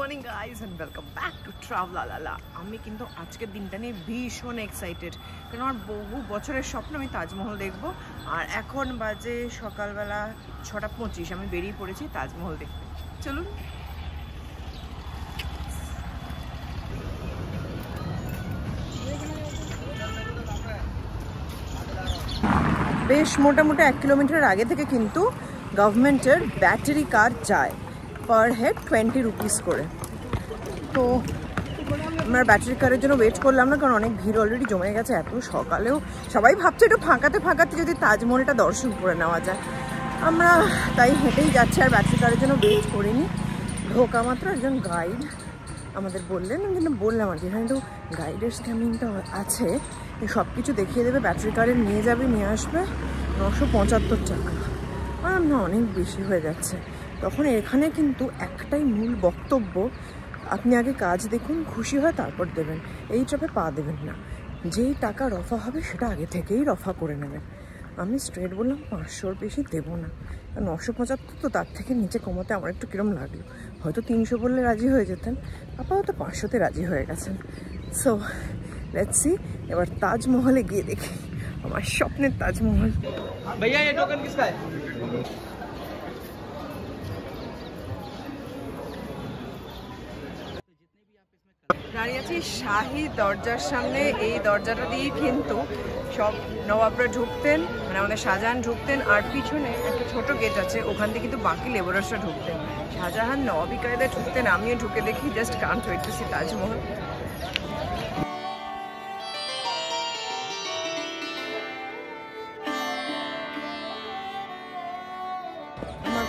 Morning guys and welcome back to Travelala. আমি কিন্তু আজকের দিনটা নিয়ে ভীষণ এক্সাইটেড, কারণ আমার বহু বছরের স্বপ্ন আমি তাজমহল দেখবো। আর এখন বাজে সকালবেলা 6:25, আমি বেরিয়ে পড়েছি তাজমহল দেখতে। চলুন। বেশ মোটামুটি 1 কিলোমিটার আগে থেকে কিন্তু গভর্নমেন্টের ব্যাটারি কার যায়, পার হেড 20 রুপিস করে। তো আমরা ব্যাটারি কারের জন্য ওয়েট করলাম না, কারণ অনেক ভিড় অলরেডি জমে গেছে। এত সকালেও সবাই ভাবছে একটু ফাঁকাতে ফাঁকাতে যদি তাজমহলটা দর্শন করে নেওয়া যায়। আমরা তাই হেঁটেই যাচ্ছি, আর ব্যাটারি কারের জন্য ওয়েট করিনি। ঢোকা মাত্র একজন গাইড আমাদের বললেন, কিন্তু বললাম আর কি এখানে তো গাইডের স্ক্যামিংটা আছে, সব কিছু দেখিয়ে দেবে, ব্যাটারি কারে নিয়ে যাবে নিয়ে আসবে, 975 টাকা। আর না, অনেক বেশি হয়ে যাচ্ছে। তখন এখানে কিন্তু একটাই মূল বক্তব্য, আপনি আগে কাজ দেখুন, খুশি হয় তারপর দেবেন, এই চাপে পা দেবেন না। যেই টাকা রফা হবে সেটা আগে থেকেই রফা করে নেবেন। আমি স্ট্রেট বললাম 500-র বেশি দেবো না। 975 তো তার থেকে নিচে কমাতে আমার একটু কিরম লাগলো। হয়তো 300 বললে রাজি হয়ে যেতেন, আপাতত 500-তে রাজি হয়ে গেছেন। সো লেটস সি, এবার তাজমহলে গিয়ে দেখি, আমার স্বপ্নের তাজমহল। भैया ये टोकन किसका है? দাঁড়িয়ে আছি শাহী দরজার সামনে। এই দরজাটা দিয়ে কিন্তু সব নবাবরা ঢুকতেন, মানে আমাদের শাহজাহান ঢুকতেন। আর পিছনে একটা ছোট গেট আছে, ওখান থেকে কিন্তু বাকি লেবারার্সরা ঢুকতেন। শাহজাহান নবাবী কায়দায় ঢুকতেন। আমিও ঢুকে দেখি, just can't wait to see Taj Mahal.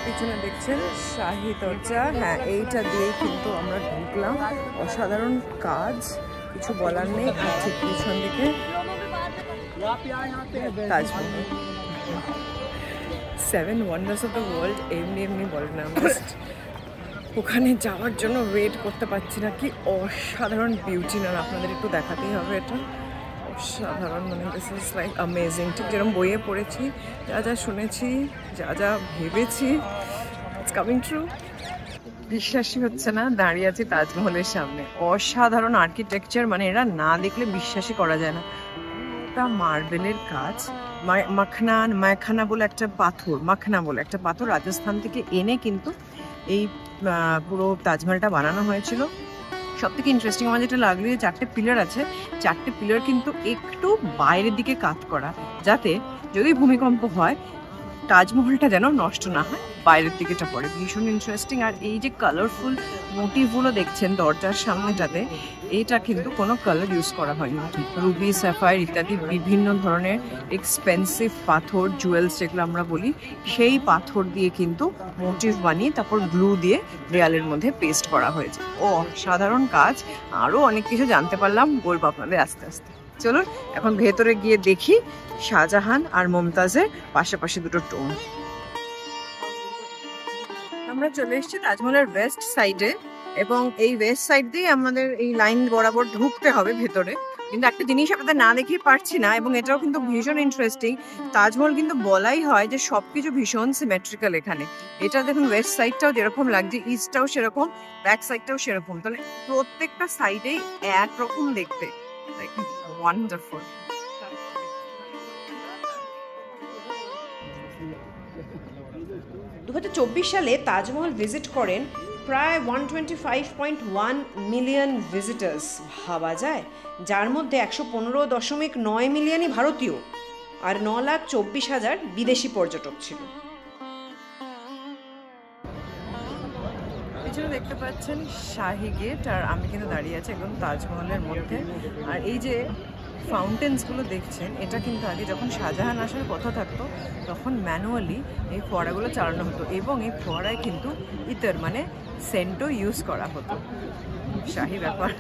পিছনে দেখছেন শাহী দরজা, হ্যাঁ এইটা দিয়েই কিন্তু আমরা ঢুকলাম। অসাধারণ কাজ, কিছু বলার নেই। আর ঠিক পিছন দিকে Taj Mahal, 7 wonders of the world এমনি এমনি বলে না, ওখানে যাওয়ার জন্য ওয়েট করতে পারছি না। কি অসাধারণ বিউটি, না আপনাদের একটু দেখাতেই হবে। এটা অসাধারণ, মানে দিস ইজ লাইক অ্যামেজিং। ঠিক যেরকম বইয়ে পড়েছি, যা যা শুনেছি, যা যা ভেবেছি, ইটস কামিং ট্রু। বিশ্বাসই হচ্ছে না, দাঁড়িয়ে আছি তাজমহলের সামনে। অসাধারণ আর্কিটেকচার, মানে এরা না দেখলে বিশ্বাসই করা যায় না। ওটা মার্বেলের কাজ, মাখানা বলে একটা পাথর, মাখনা বলে একটা পাথর রাজস্থান থেকে এনে কিন্তু এই পুরো তাজমহলটা বানানো হয়েছিল। সব থেকে ইন্টারেস্টিং আমার যেটা লাগলো, যে 4টে পিলার আছে, 4টে পিলার কিন্তু একটু বাইরের দিকে কাত করা, যাতে যদি ভূমিকম্প হয় তাজমহলটা যেন নষ্ট না হয়, বাইরের দিকেটা পড়ে। ভীষণ ইন্টারেস্টিং। আর এই যে কালারফুল মোটিভগুলো দেখছেন দরজার সামনেটাতে, এইটা কিন্তু কোনো কালার ইউজ করা হয়নি। রুবি, স্যাফায়ার ইত্যাদি বিভিন্ন ধরনের এক্সপেন্সিভ পাথর, জুয়েলস যেগুলো আমরা বলি, সেই পাথর দিয়ে কিন্তু মোটিভ বানিয়ে তারপর গ্লু দিয়ে দেয়ালের মধ্যে পেস্ট করা হয়েছে। ও সাধারণ কাজ। আরও অনেক কিছু জানতে পারলাম, বলবো আপনাদের আস্তে আস্তে। চলুন এখন ভেতরে গিয়ে দেখি শাহজাহান আর মমতাজের পাশাপাশি দুটো টোন। আমরা চলে এসেছি তাজমহলের ওয়েস্ট সাইডে, এবং এই ওয়েস্ট সাইড দিয়ে আমাদের এই লাইন বরাবর ঢুকতে হবে ভেতরে। কিন্তু একটা জিনিস আপনাদের না দেখিয়ে পারছি না, এবং এটাও কিন্তু ভীষণ ইন্টারেস্টিং। তাজমহল কিন্তু বলাই হয় যে সবকিছু ভীষণ সিমেট্রিক্যাল এখানে। এটা দেখুন, ওয়েস্ট সাইডটাও যেরকম লাগছে, ইস্টটাও সেরকম, ব্যাক সাইডটাও সেরকম। তাহলে প্রত্যেকটা সাইডেই একরকম দেখতে, ওয়ান্ডারফুল। 2024 সালে তাজমহল ভিজিট করেন প্রায় 125.1 মিলিয়ন ভিজিটার্স। ভাবা যায়, যার মধ্যে 115.9 মিলিয়নই ভারতীয় আর 9,24,000 বিদেশি পর্যটক ছিল। পিছনে দেখতে পাচ্ছেন শাহী গেট, আর আমি কিন্তু দাঁড়িয়ে আছি একদম তাজমহলের মধ্যে। আর এই যে ফাউন্টেন্সগুলো দেখছেন, এটা কিন্তু আগে যখন শাহজাহান আসার কথা থাকতো, তখন ম্যানুয়ালি এই ফোয়ারাগুলো চালানো হতো, এবং এই ফোয়ারায় কিন্তু ইতর মানে সেন্টও ইউজ করা হতো। শাহী ব্যাপার।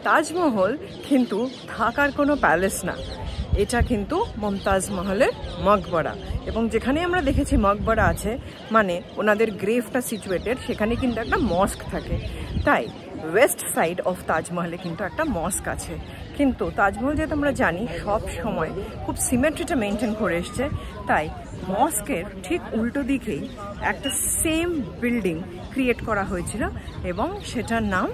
তাজমহল কিন্তু থাকার কোনো প্যালেস না, এটা কিন্তু মমতাজ মহলের মকবরা। এবং যেখানে আমরা দেখেছি মকবরা আছে, মানে ওনাদের গ্রেভটা সিচুয়েটেড, সেখানে কিন্তু একটা মস্ক থাকে। তাই ওয়েস্ট সাইড অফ তাজমহলে কিন্তু একটা মস্ক আছে, কিন্তু তাজমহল যেহেতু আমরা জানি সব সময় খুব সিমেট্রিটা মেনটেন করে এসছে, তাই মস্কের ঠিক উল্টো দিকেই একটা সেম বিল্ডিং ক্রিয়েট করা হয়েছিল এবং সেটার নাম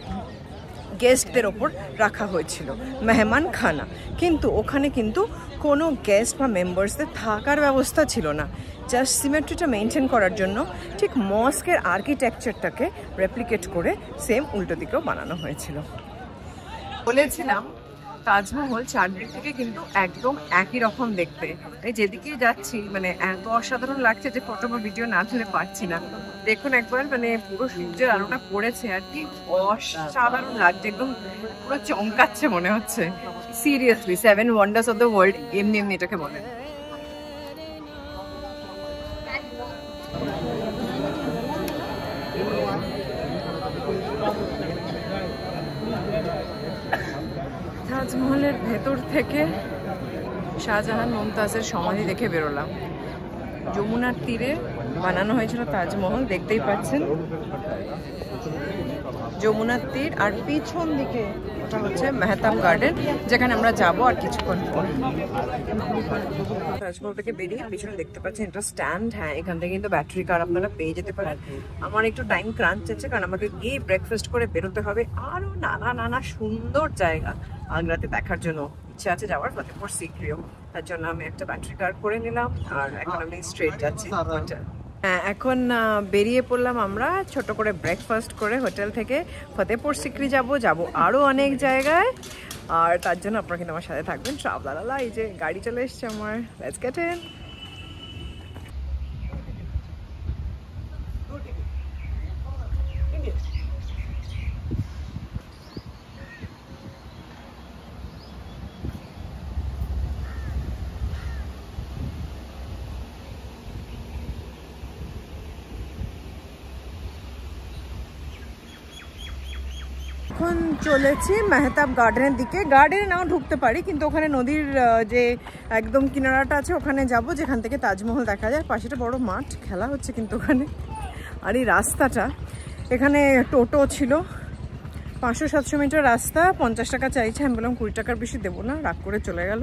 গেস্টদের ওপর রাখা হয়েছিল মেহমান খানা। কিন্তু ওখানে কিন্তু কোনো গেস্ট বা মেম্বার্সদের থাকার ব্যবস্থা ছিল না, জাস্ট সিমেট্রিটা মেনটেন করার জন্য ঠিক মস্কের আর্কিটেকচারটাকে রেপ্লিকেট করে সেম উল্টো দিকেও বানানো হয়েছিল। বলেছিলাম তাজমহল চারদিক থেকে কিন্তু একদম একই রকম দেখতে, এই যেদিকে যাচ্ছি মানে এত অসাধারণ লাগছে যে ফটো বা ভিডিও না তুলে পারছি না। দেখুন একবার, মানে পুরো সূর্যের আলোটা পড়েছে আর কি অসাধারণ লাগছে, একদম পুরো চমকাচ্ছে মনে হচ্ছে। Seriously 7 wonders of the world এমনি এমনি এটাকে বলে। তাজমহলের ভেতর থেকে শাহজাহান মুমতাজের সমাধি দেখে বেরোলাম। যমুনার তীরে বানানো হয়েছিল তাজমহল, দেখতেই পাচ্ছেন যমুনার তীর, আর পিছন দিকে ওটা হচ্ছে মেহতাব গার্ডেন, যেখানে আমরা যাবো আর কিছুক্ষণ পর। তাজমহল থেকে বেরিয়ে পিছনে দেখতে পাচ্ছেন এটা স্ট্যান্ড। হ্যাঁ, এখান থেকে কিন্তু ব্যাটারি কার আপনারা পেয়ে যেতে পারেন। আমার একটু টাইম ক্রাঞ্চ আছে, কারণ আমাকে গিয়ে ব্রেকফাস্ট করে বেরোতে হবে। আরো নানা সুন্দর জায়গা আগ্রাতে দেখার জন্য ইচ্ছা আছে যাওয়ার, ফতেহপুর সিক্রিও। তার জন্য আমি একটা ব্যাটারি কার করে নিলাম আর এখন আমি স্ট্রেট যাচ্ছি হোটেল। হ্যাঁ, এখন বেরিয়ে পড়লাম আমরা ছোট করে ব্রেকফাস্ট করে হোটেল থেকে। ফতেহপুর সিক্রি যাব আরও অনেক জায়গায়, আর তার জন্য আপনারা কিন্তু আমার সাথে থাকবেন। ট্রাভেলারলা, এই যে গাড়ি চলে এসছে আমার, লেটস গেট ইন। এখন চলেছি মেহতাব গার্ডেনের দিকে। গার্ডেনে নাও ঢুকতে পারি, কিন্তু ওখানে নদীর যে একদম কিনারাটা আছে ওখানে যাব, যেখান থেকে তাজমহল দেখা যায়। পাশেটা বড় মাঠ, খেলা হচ্ছে কিন্তু ওখানে। আর এই রাস্তাটা, এখানে টোটো ছিল 500-700 মিটার রাস্তা, 50 টাকা চাইছে। আমি বললাম 20 টাকার বেশি দেবো না, রাগ করে চলে গেল।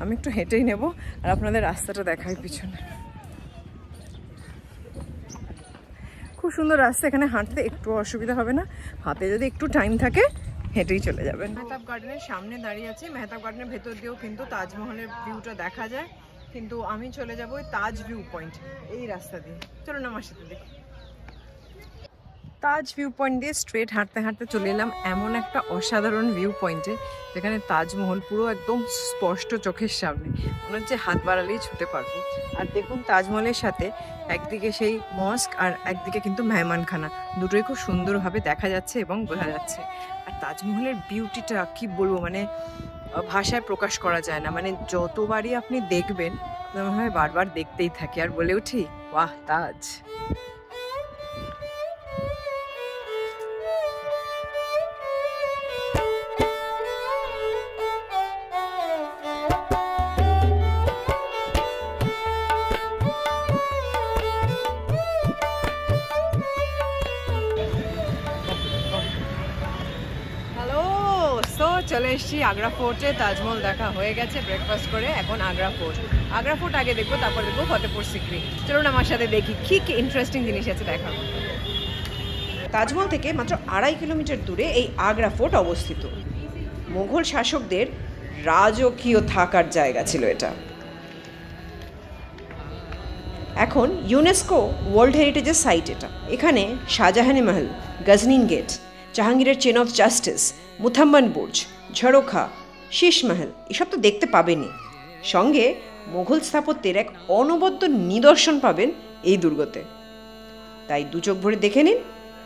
আমি একটু হেঁটেই নেব আর আপনাদের রাস্তাটা দেখাই পিছনে। খুব সুন্দর রাস্তা, এখানে হাঁটতে একটু অসুবিধা হবে না, হাতে যদি একটু টাইম থাকে হেঁটেই চলে যাবেন। মেহতাব গার্ডেনের সামনে দাঁড়িয়ে আছি। মেহতাব গার্ডেনের ভেতর দিয়েও কিন্তু তাজমহলের ভিউটা দেখা যায়, কিন্তু আমি চলে যাবো ওই তাজ ভিউ পয়েন্ট, এই রাস্তা দিয়ে। চলুন আমার সাথে দেখি। তাজ ভিউ পয়েন্ট দিয়ে স্ট্রেট হাঁটতে হাঁটতে চলে এলাম এমন একটা অসাধারণ ভিউ পয়েন্টে, যেখানে তাজমহল পুরো একদম স্পষ্ট চোখের সামনে, মনে হচ্ছে হাত বাড়ালেই ছুঁতে পারবো। আর দেখুন তাজমহলের সাথে একদিকে সেই মস্ক আর একদিকে কিন্তু মেহমানখানা, দুটোই খুব সুন্দরভাবে দেখা যাচ্ছে এবং বোঝা যাচ্ছে। আর তাজমহলের বিউটিটা কি বলবো, মানে ভাষায় প্রকাশ করা যায় না। মানে যতবারই আপনি দেখবেন মনে হয় বারবার দেখতেই থাকি আর বলে উঠি, বাহ তাজ। চলে এসেছি আগ্রা ফোর্টে। তাজমহল দেখা হয়ে গেছে ব্রেকফাস্ট করে, এখন আগ্রা ফোর্ট আগে দেখবো, তারপর দেখবো ফতেহপুর সিক্রি। চলুন আমার সাথে দেখি কি ইন্টারেস্টিং জিনিস আছে দেখার। তাজমহল থেকে মাত্র 2.5 কিলোমিটার দূরে এই আগ্রা ফোর্ট অবস্থিত। মুঘল শাসকদের রাজকীয় থাকার জায়গা ছিল এটা। এখন ইউনেস্কো ওয়ার্ল্ড হেরিটেজের সাইট এটা। এখানে শাহজাহানি মহল, গজনিন গেট, জাহাঙ্গীরের chain of justice, মুথাম্মন Burj, ঝরোখা, shish মহল এসব তো দেখতে পাবেনই। সঙ্গে মুঘল স্থাপত্যের এক অনবদ্য নিদর্শন পাবেন এই দুর্গতে। তাই দু চোখ ভরে দেখে নিন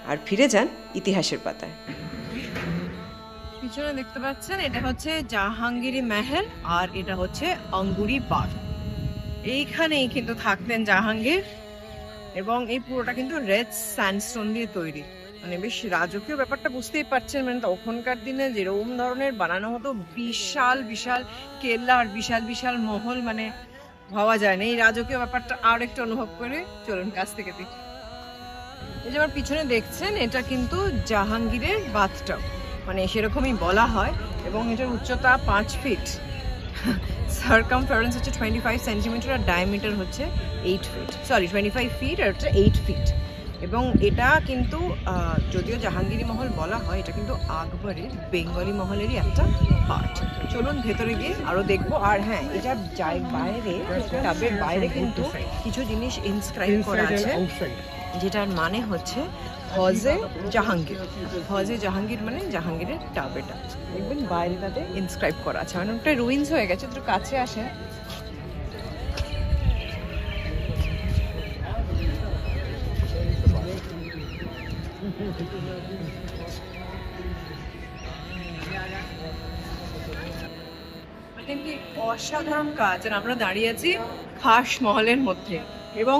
আর ফিরে যান ইতিহাসের পাতায়। পিছনে দেখতে পাচ্ছেন এটা হচ্ছে জাহাঙ্গীরি মহল আর এটা হচ্ছে অঙ্গুরি বাগ। এইখানেই কিন্তু থাকতেন জাহাঙ্গীর, এবং এই পুরোটা কিন্তু রেড স্যান্ডস্টোন দিয়ে তৈরি। মানে বেশ রাজকীয় ব্যাপারটা বুঝতেই পারছেন। মানে তখনকার দিনে যেরকম ধরনের বানানো হতো, বিশাল বিশাল কেল্লা আর বিশাল বিশাল মহল, মানে ভাবা যায় না। এই রাজকীয় ব্যাপারটা আর একটু অনুভব করে চলুন কাছ থেকে দেখি। এই যে আমার পিছনে দেখছেন, এটা কিন্তু জাহাঙ্গীরের বাথটাব, মানে সেরকমই বলা হয়, এবং এটার উচ্চতা 5 ফিট, সার্কামফারেন্স হচ্ছে 25 সেন্টিমিটার, আর ডায়ামিটার হচ্ছে 8 ফিট, সরি 25 ফিট, আর হচ্ছে 8 ফিট। এবং এটা কিন্তু যদিও জাহাঙ্গীরি মহল বলা হয়, এটা কিন্তু আকবরের বেঙ্গলি মহলেরই একটা পার্ট। চলুন ভেতরে গিয়ে আরো দেখবো। আর হ্যাঁ, এটার বাইরে, টাবের বাইরে কিন্তু কিছু জিনিস ইনস্ক্রাইব করা আছে, যেটার মানে হচ্ছে হজে জাহাঙ্গীর। হজে জাহাঙ্গীর মানে জাহাঙ্গীরের টাব। এটা দেখবেন বাইরেটাতে ইনস্ক্রাইব করা আছে, অনেকটা রুইন্স হয়ে গেছে, একটু কাছে আসে। অসাধারণ কাজ, আর আমরা দাঁড়িয়ে আছি খাস মহলের মধ্যে, এবং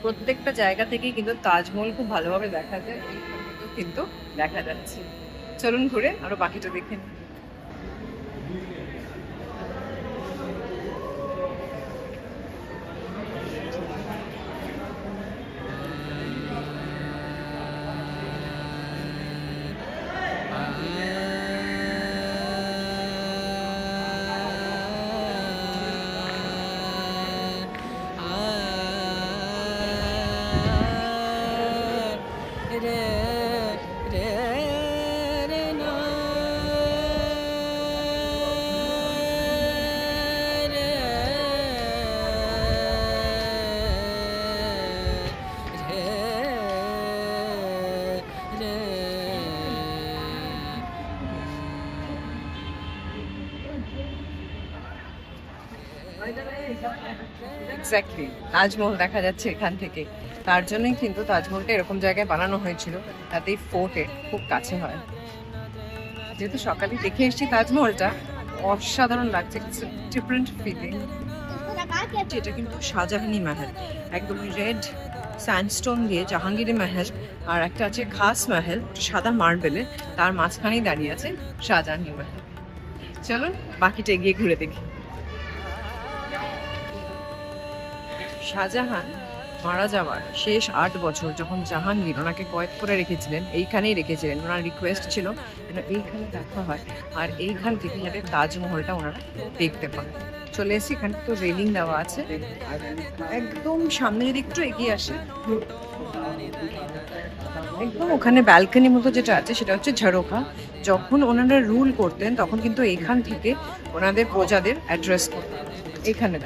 প্রত্যেকটা জায়গা থেকে কিন্তু তাজমহল খুব ভালোভাবে দেখা যায়, কিন্তু দেখা যাচ্ছে। চলুন ঘুরে আরো বাকিটা দেখে নিই। এক্স্যাক্টলি, তাজমহল দেখা যাচ্ছে এখান থেকে। তার জন্যই কিন্তু তাজমহলটা এরকম জায়গায় বানানো হয়েছিল, যাতে এই ফোর্টের খুব কাছে হয়। যেহেতু সকালে দেখে এসেছি তাজমহলটা, অসাধারণ লাগছে, ডিফারেন্ট ফিলিং। এটা কিন্তু শাহজাহানি মহল, একদম রেড স্যান্ডস্টোন দিয়ে জাহাঙ্গীরি মহল, আর একটা আছে খাস মহল সাদা মার্বেলে, তার মাঝখানেই দাঁড়িয়ে আছে শাহজাহানি মহল। চলুন বাকিটা এগিয়ে ঘুরে দেখি। শাহজাহান মারা যাওয়ার শেষ 8 বছর যখন জাহাঙ্গীর ওনাকে কয়েদ করে রেখেছিলেন, এইখানেই রেখেছিলেন, ওনার রিকোয়েস্ট ছিল যেন এইখানে দেখা হয়, আর এইখান থেকে যাতে তাজমহলটা ওনারা দেখতে পান। চলে এসেছি, এখানে তো রেলিং দেওয়া আছে, একদম সামনে যদি একটু এগিয়ে আসে, একদম ওখানে ব্যালকনি মতো যেটা আছে সেটা হচ্ছে ঝরোখা। যখন ওনারা রুল করতেন তখন কিন্তু এইখান থেকে ওনাদের প্রজাদের অ্যাড্রেস করতেন, এইখানে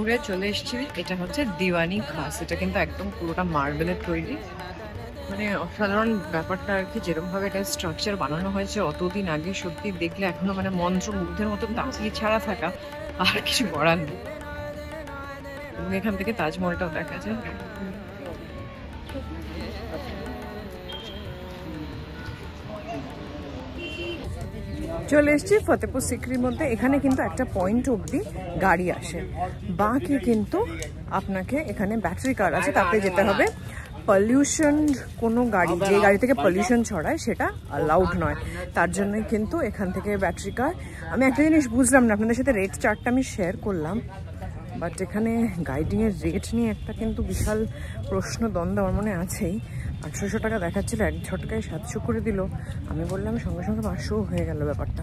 ঘুরে চলে এসেছি। এটা হচ্ছে দিওয়ানি খাস, এটা কিন্তু একদম পুরোটা মার্বেলের তৈরি, মানে অসাধারণ ব্যাপারটা আর কি। যেরকম ভাবে এটা স্ট্রাকচার বানানো হয়েছে অতদিন আগে, সত্যি দেখলে এখনো মানে মন্ত্রমুগ্ধের মতো তাকিয়ে ছাড়া থাকা, আর কিছু করার নেই। এখান থেকে তাজমহলটাও দেখা যায়। চলে এসছি ফতেপুর সিক্রির মধ্যে। এখানে কিন্তু একটা পয়েন্ট অবধি গাড়ি আসে, বাকি কিন্তু আপনাকে এখানে ব্যাটারি কার আছে, তাতে যেতে হবে। পলিউশন কোনো গাড়ি, যে গাড়ি থেকে পলিউশন ছড়ায় সেটা অ্যালাউড নয়, তার জন্যই কিন্তু এখান থেকে ব্যাটারি কার। আমি একটা জিনিস বুঝলাম না, আপনাদের সাথে রেট চার্টটা আমি শেয়ার করলাম, বাট এখানে গাইডিংয়ের রেট নিয়ে একটা কিন্তু বিশাল প্রশ্ন দ্বন্দ্ব আমার মনে আছেই। 800 টাকা দেখাচ্ছিল, এক ঝটকায় 700 করে দিল। আমি বললাম সঙ্গে সঙ্গে 500 হয়ে গেল ব্যাপারটা।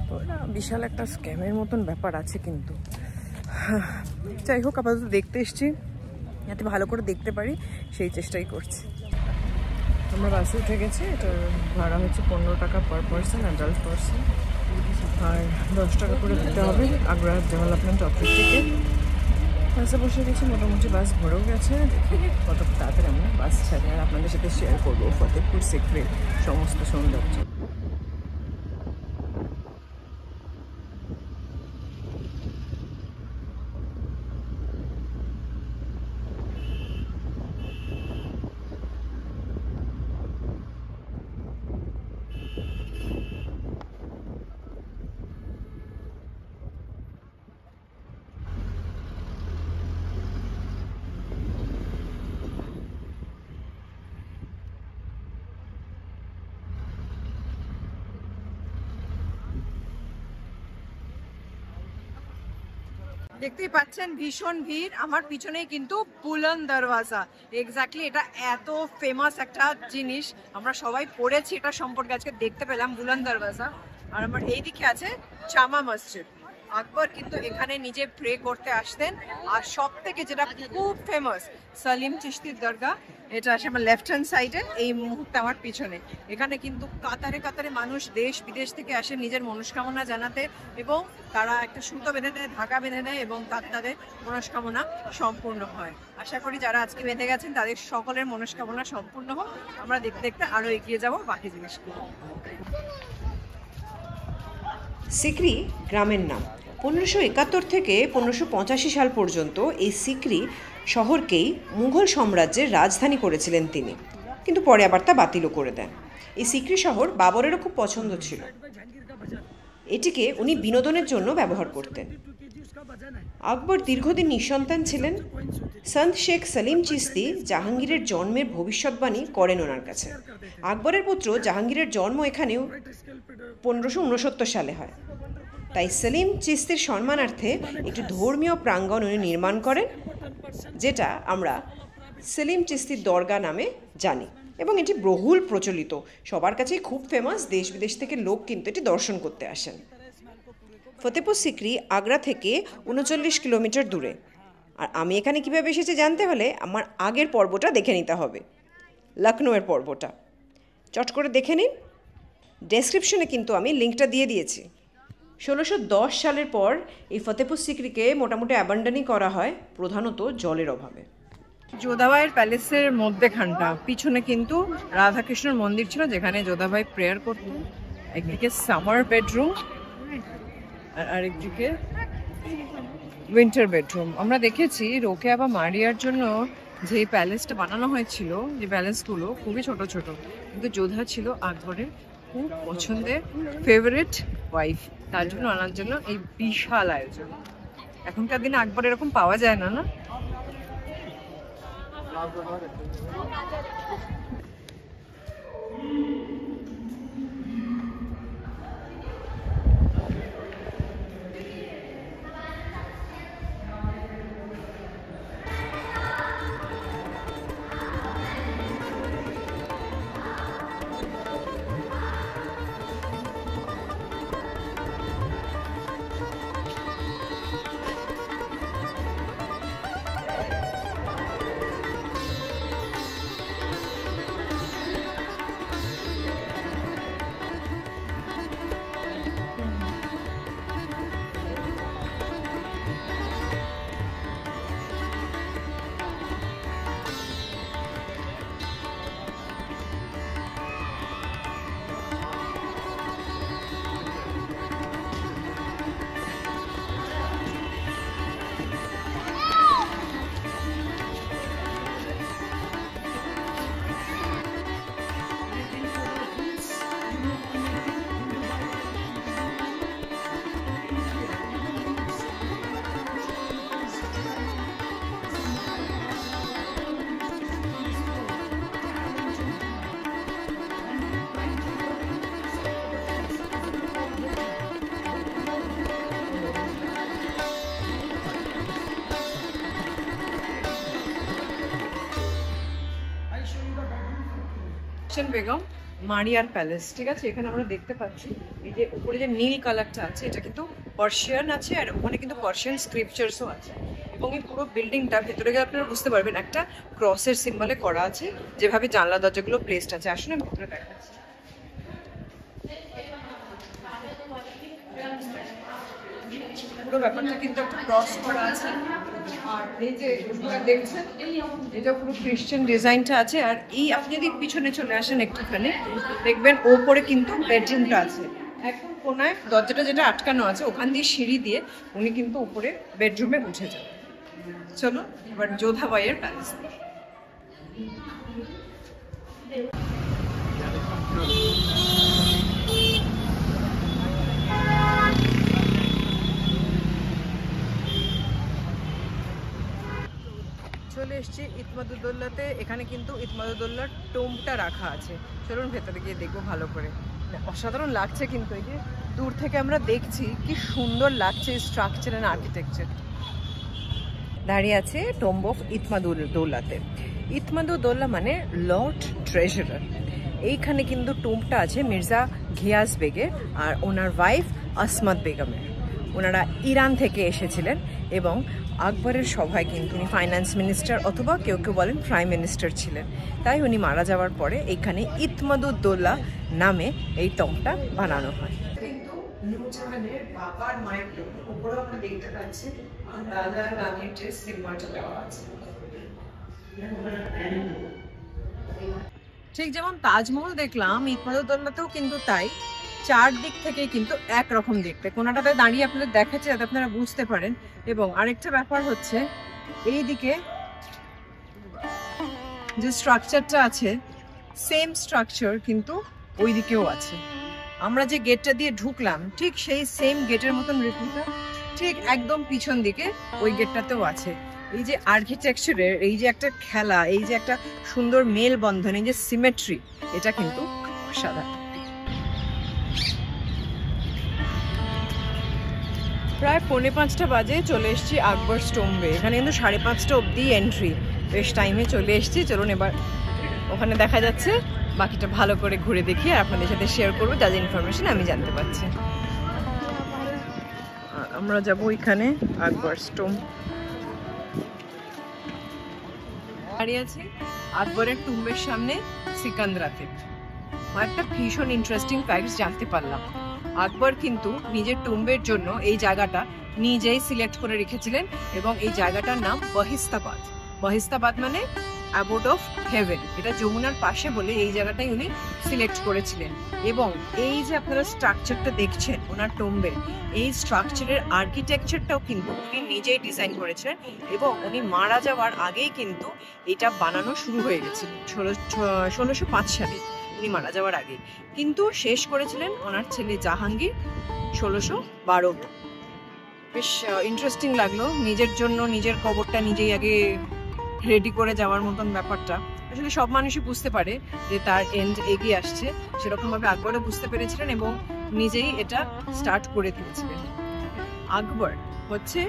তো এটা বিশাল একটা স্ক্যামের মতন ব্যাপার আছে কিন্তু। যাই হোক, আপাতত দেখতে এসছি, যাতে ভালো করে দেখতে পারি সেই চেষ্টাই করছি। আমরা বাসে উঠে গেছি, এটার ভাড়া হচ্ছে 15 টাকা পার পার্সন, অ্যাডাল্ট পার্সন, আর 10 টাকা করে দিতে হবে আগ্রা ডেভেলপমেন্ট অফিস থেকে। বাসে বসে গেছি, মোটামুটি বাস ভরেও গেছে। দেখি কত তাড়াতাড়ি আমরা বাস ছাড়ি, আর আপনাদের সাথে শেয়ার করবো ফতেপুর সিক্রির সমস্ত সৌন্দর্য। দেখতেই পাচ্ছেন ভীষণ ভিড়। আমার পিছনেই কিন্তু বুলন্দ দরওয়াজা, এক্স্যাক্টলি এটা এত ফেমাস একটা জিনিস, আমরা সবাই পড়েছি এটা সম্পর্কে, আজকে দেখতে পেলাম বুলন্দ দরওয়াজা। আর আমার এইদিকে আছে জামা মসজিদ। আকবর কিন্তু এখানে নিজে প্রে করতে আসতেন। আর সব থেকে যেটা খুব ফেমাস সালিম চিশতির দরগা, এটা আসে আমার লেফট হ্যান্ড সাইডে, এই মুহূর্তে আমার পিছনে। এখানে কিন্তু কাতারে কাতারে মানুষ দেশ বিদেশ থেকে আসে নিজের মনস্কামনা জানাতে, এবং তারা একটা সুতো বেঁধে দেয়, ধাগা বেঁধে দেয়, এবং তাদের মনস্কামনা সম্পূর্ণ হয়। আশা করি যারা আজকে বেঁধে গেছেন তাদের সকলের মনস্কামনা সম্পূর্ণ হোক। আমরা দেখতে দেখতে আরো এগিয়ে যাব বাকি জিনিসগুলো। সিকরি গ্রামের নাম। 1571 থেকে 1585 সাল পর্যন্ত এই সিকরি শহরকেই মুঘল সাম্রাজ্যের রাজধানী করেছিলেন তিনি, কিন্তু পরে আবার তা বাতিলও করে দেন। এই সিকরি শহর বাবরেরও খুব পছন্দ ছিল, এটিকে উনি বিনোদনের জন্য ব্যবহার করতেন। আকবর দীর্ঘদিন নিঃসন্তান ছিলেন। সন্ত শেখ সলিম চিশতি জাহাঙ্গীরের জন্মের ভবিষ্যৎবাণী করেন ওনার কাছে। আকবরের পুত্র জাহাঙ্গীরের জন্ম এখানেও 1569 সালে হয়। তাই সলিম চিশতির সম্মানার্থে একটি ধর্মীয় প্রাঙ্গণ উনি নির্মাণ করেন, যেটা আমরা সলিম চিশতির দরগা নামে জানি, এবং এটি বহুল প্রচলিত, সবার কাছেই খুব ফেমাস। দেশ বিদেশ থেকে লোক কিন্তু এটি দর্শন করতে আসেন। ফতেপুর সিকরি আগ্রা থেকে 39 কিলোমিটার দূরে। আর আমি এখানে কীভাবে এসেছি জানতে হলে আমার আগের পর্বটা দেখে নিতে হবে, লখনউয়ের পর্বটা। চট করে দেখে নিন, ডেসক্রিপশনে কিন্তু আমি লিঙ্কটা দিয়ে দিয়েছি। 1610 সালের পর এই ফতেপুর সিকরিকে মোটামুটি অ্যাবান্ডনই করা হয়, প্রধানত জলের অভাবে। যোধাবাইয়ের প্যালেসের মধ্যেখানটা পিছনে কিন্তু রাধাকৃষ্ণর মন্দির ছিল, যেখানে যোধাবাই প্রেয়ার করতেন। একদিকে সামার বেডরুম আর আরেকদিকে উইন্টার বেডরুম। আমরা দেখেছি রোকেয়া বা মারিয়ার জন্য যে প্যালেসটা বানানো হয়েছিল, যে প্যালেসগুলো খুবই ছোট ছোট, কিন্তু যোধা ছিল আকবরের খুব পছন্দের ফেভারিট ওয়াইফ, তার জন্য আনার জন্য এই বিশাল আয়োজন। এখনকার দিনে আকবর এরকম পাওয়া যায় না, না? বেগম মারিয়ার প্যালেস, ঠিক আছে? এখানে আমরা দেখতে পাচ্ছি এই যে উপরে যে নীল কালারটা আছে, এটা কিন্তু পার্সিয়ান আছে, আর ওখানে কিন্তু পার্সিয়ান স্ক্রিপচার্সও আছে। এবং এই পুরো বিল্ডিংটা ভেতরে গিয়ে আপনারা বুঝতে পারবেন একটা ক্রসের সিম্বলে করা আছে, যেভাবে জানলা দরজাগুলো প্লেসড আছে। আসলে ভেতরে দেখাচ্ছি। পুরো ব্যাপারটা কিন্তু একটা ক্রস করা আছে। আর এই যে দেখছেন, এটা পুরো ক্রিশ্চিয়ান ডিজাইনটা আছে। আর এই আপনি যদি পিছনে চলে আসেন একটুখানি, দেখবেন ওপরে কিন্তু বেডরুমটা আছে। এখন কোনায় দরজাটা যেটা আটকানো আছে, ওখান দিয়ে সিঁড়ি দিয়ে উনি কিন্তু উপরে বেডরুমে উঠে যান। চলো এবার যোধাবাইয়ের প্যালেস। চলে এসছি ইতমাদুদ্দৌলাতে। এখানে কিন্তু ইতমাদুদ্দৌলার টোম্বটা রাখা আছে। চলুন ভেতরে গিয়ে দেখবো ভালো করে। অসাধারণ লাগছে কিন্তু, এই যে দূর থেকে আমরা দেখছি কি সুন্দর লাগছে স্ট্রাকচার অ্যান্ড আর্কিটেকচার। দাঁড়িয়ে আছে টম্ব অফ ইতমাদুদ্দৌলাতে। ইতমাদুদ্দৌলা মানে লর্ড ট্রেজারার। এইখানে কিন্তু টম্বটা আছে মির্জা ঘিয়াস বেগের আর ওনার ওয়াইফ আসমাত বেগমের। ওনারা ইরান থেকে এসেছিলেন এবং আকবরের সভায় কিন্তু উনি ফাইন্যান্স মিনিস্টার অথবা কেউ কেউ বলেন প্রাইম মিনিস্টার ছিলেন। তাই উনি মারা যাওয়ার পরে এইখানে ইতমাদুদ্দৌলা নামে এই টম্বটা বানানো হয়। কিন্তু নূরজাহানের বাবার মায়ের উপরে আমরা দেখতে পাচ্ছি রাজা রানীর যে সিম্বলটা দেওয়া আছে। ঠিক যেমন তাজমহল দেখলাম, ইতমাদুদ্দৌলাতেও কিন্তু তাই, চারদিক থেকে কিন্তু একরকম দেখতে। কোনাটাতে দাঁড়িয়ে আপনাদের দেখাচ্ছে যাতে আপনারা বুঝতে পারেন। এবং আরেকটা ব্যাপার হচ্ছে এইদিকে যে স্ট্রাকচারটা আছে সেম স্ট্রাকচার কিন্তু ওই দিকেও আছে। আমরা যে গেটটা দিয়ে ঢুকলাম ঠিক সেই সেম গেটের মতন রেপ্লিকা ঠিক একদম পিছন দিকে ওই গেটটাতেও আছে। এই যে আর্কিটেকচারের এই যে একটা খেলা, এই যে একটা সুন্দর মেলবন্ধন, এই যে সিমেট্রি, এটা কিন্তু অসাধারণ। প্রায় 4:45 বাজে চলে এসেছি আকবর স্টোম্বে। এখানে কিন্তু 5:30 অবধি এন্ট্রি। বেশ টাইমে চলে এসেছি। চলুন এবার ওখানে দেখা যাচ্ছে, বাকিটা ভালো করে ঘুরে দেখি আর আপনাদের সাথে শেয়ার করবো যা যা ইনফরমেশন আমি জানতে পারছি। আমরা যাবো এখানে আকবর স্টোম্ব। দাঁড়িয়ে আছি আকবরের টুম্বের সামনে সিকান্দ্রাতে। একটা ভীষণ ইন্টারেস্টিং ফ্যাক্টস জানতে পারলাম। আকবর কিন্তু নিজের টুম্বের জন্য এই জায়গাটা নিজেই সিলেক্ট করে রেখেছিলেন এবং এই জায়গাটার নাম বহিস্তাবাদ। বহিস্তাবাদ মানে অ্যাবোর্ড অফ হেভেন। এটা যমুনার পাশে বলে এই জায়গাটাই উনি সিলেক্ট করেছিলেন। এবং এই যে আপনারা স্ট্রাকচারটা দেখছেন ওনার টুম্বের, এই স্ট্রাকচারের আর্কিটেকচারটাও কিন্তু উনি নিজেই ডিজাইন করেছিলেন এবং উনি মারা যাওয়ার আগেই কিন্তু এটা বানানো শুরু হয়ে গেছিল 1605 সালে উনি মারা যাওয়ার আগে। কিন্তু শেষ করেছিলেন ওনার ছেলে জাহাঙ্গীর 1612। বেশ ইন্টারেস্টিং লাগলো। নিজের জন্য নিজের কবরটা নিজেই আগে রেডি করে যাওয়ার মতন ব্যাপারটা আসলে সব মানুষই বুঝতে পারে যে তার এন্ড এগিয়ে আসছে। সেরকমভাবে আকবরও বুঝতে পেরেছিলেন এবং নিজেই এটা স্টার্ট করে দিয়েছিলেন। আকবর হচ্ছে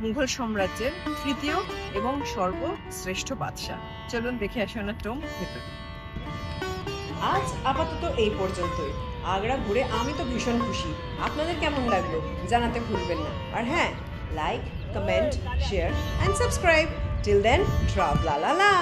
মুঘল সাম্রাজ্যের তৃতীয় এবং সর্বশ্রেষ্ঠ বাদশাহ। চলুন দেখে আসি ওনার টম্ব ভেতরে। আজ আপাতত এই পর্যন্তই। আগ্রা ঘুরে আমি তো ভীষণ খুশি। আপনাদের কেমন লাগলো জানাতে ভুলবেন না। আর হ্যাঁ, like, comment, share and subscribe. Till then, Travela la লা।